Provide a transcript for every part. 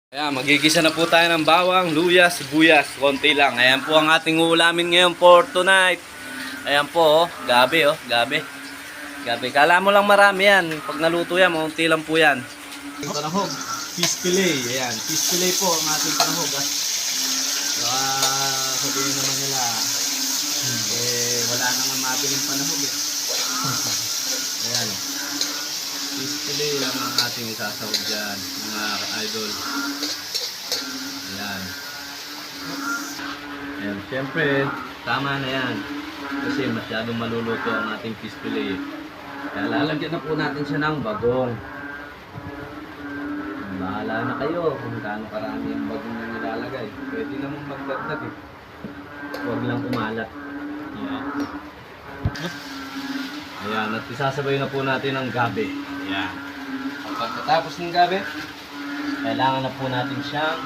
Ayan, magigisa na po tayo ng bawang, luya, sibuyas, konti lang. Ayan po ang ating uulamin ngayon for tonight. Ayan po, gabi gabi. Gabi, kala mo lang marami yan. Pag naluto yan, maunti lang po yan. Panahog, fish fillet. Ayan, fish fillet po ang ating panahog. Sabihin naman nila, wala nang mabiling panahog Ayan. Fish fillet lang ang ating isasahog dyan, mga idol. Ayan. Ayan, syempre, tama na yan. Kasi masyadong maluluto ang ating fish fillet. Kaya lalagyan na po natin siya ng bagong. Bahala na kayo kung gaano karami ang bagong na nilalagay. Pwede namang magdagdag Huwag lang kumalat. Ayan. Ayan, at isasabay na po natin ang gabi. Ayan. Pagkatapos ng gabi, kailangan na po natin siyang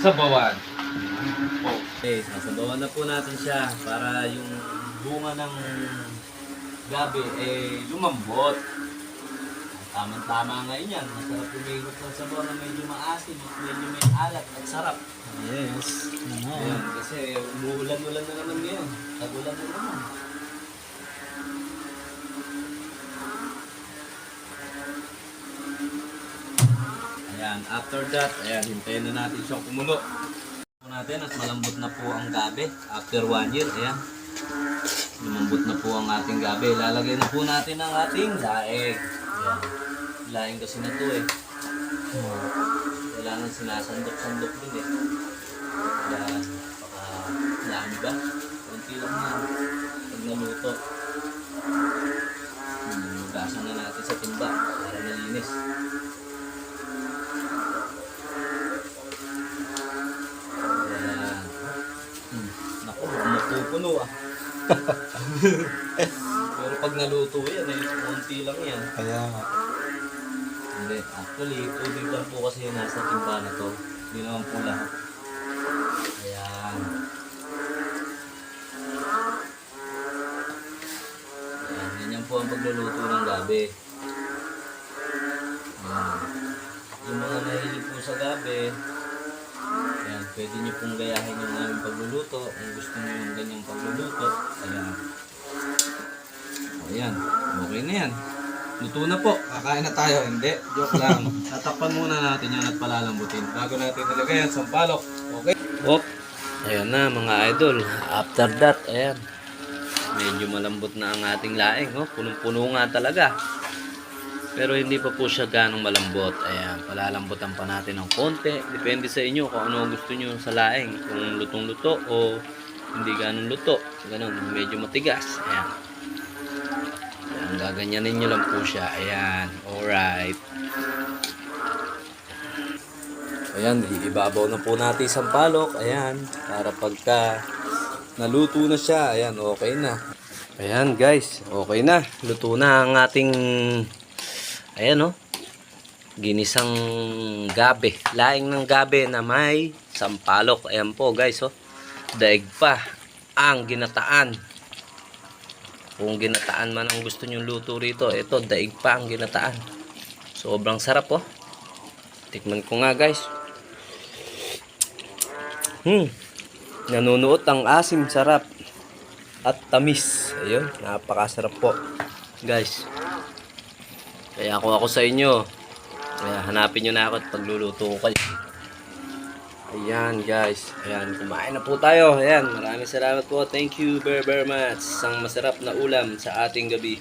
sabawan. Okay, sasabawan na po natin siya para yung bunga ng gabi lumambot. Tamang-tama ngayon yan. Masarap umigop ng sabaw na medyo maasim at medyo may alat at sarap. Yes. Ayan, kasi umuulan-ulan na naman ngayon. Tagulan na naman. Ayan, after that, ayan, hintayin na natin siyang kumulo. Natin at malambot na po ang gabi after 1 year. Ayan, lumambot na po ang ating gabi. Lalagay na po natin ang ating daig. Ayan, laing kasi na to kailangan sinasandok-sandok din kaya dami ba? Kunti lang yan pag naluto. Hugasan na natin sa timba para malinis. Naku, mapupuno Pero pag naluto yan kunti lang yan. Kaya Hindi, actually, tubig lang po kasi nasa timba na to. Hindi naman po lahat. Ayan. Ayan, ganyan po ang pagluluto ng gabi. Ayan. Yung mga nahilig po sa gabi, ayan, pwede nyo pong gayahin yung aming pagluluto. Kung gusto nyo yung ganyang pagluluto, ayan. Ayan, okay na yan. Luto na po. Kakain na tayo. Hindi. Joke lang. Tatakpan muna natin yan at palalambutin. Bago natin nilagay yan sa palok. Okay? Op. Ayan na mga idol. After that, ayan. Medyo malambot na ang ating laing. Punong-puno nga talaga. Pero hindi pa po siya ganong malambot. Ayan. Palalambutan pa natin ng konti. Depende sa inyo kung ano gusto nyo sa laing. Kung lutong-luto o hindi ganong luto. Ganon. Medyo matigas. Ayan. Gaganyanin nyo lang po siya. Ayan. Alright. Ayan. Ibabaw na po natin isang palok. Ayan. Para pagka naluto na siya. Ayan. Okay na. Ayan guys. Okay na. Luto na ang ating ayan ginisang gabi. Laing ng gabi na may sampalok. Ayan po guys. Daig pa ang ginataan. Kung ginataan man ang gusto nyong luto rito, ito daig pa ang ginataan. Sobrang sarap Tikman ko nga guys. Nanunuot ang asim, sarap at tamis. Ayun, napakasarap po guys. Kaya ako sa inyo. Kaya hanapin nyo na ako at pagluluto ko kayo. Ayan guys, ayan, kumain na po tayo. Ayan, maraming salamat po. Thank you very much. Isang masarap na ulam sa ating gabi.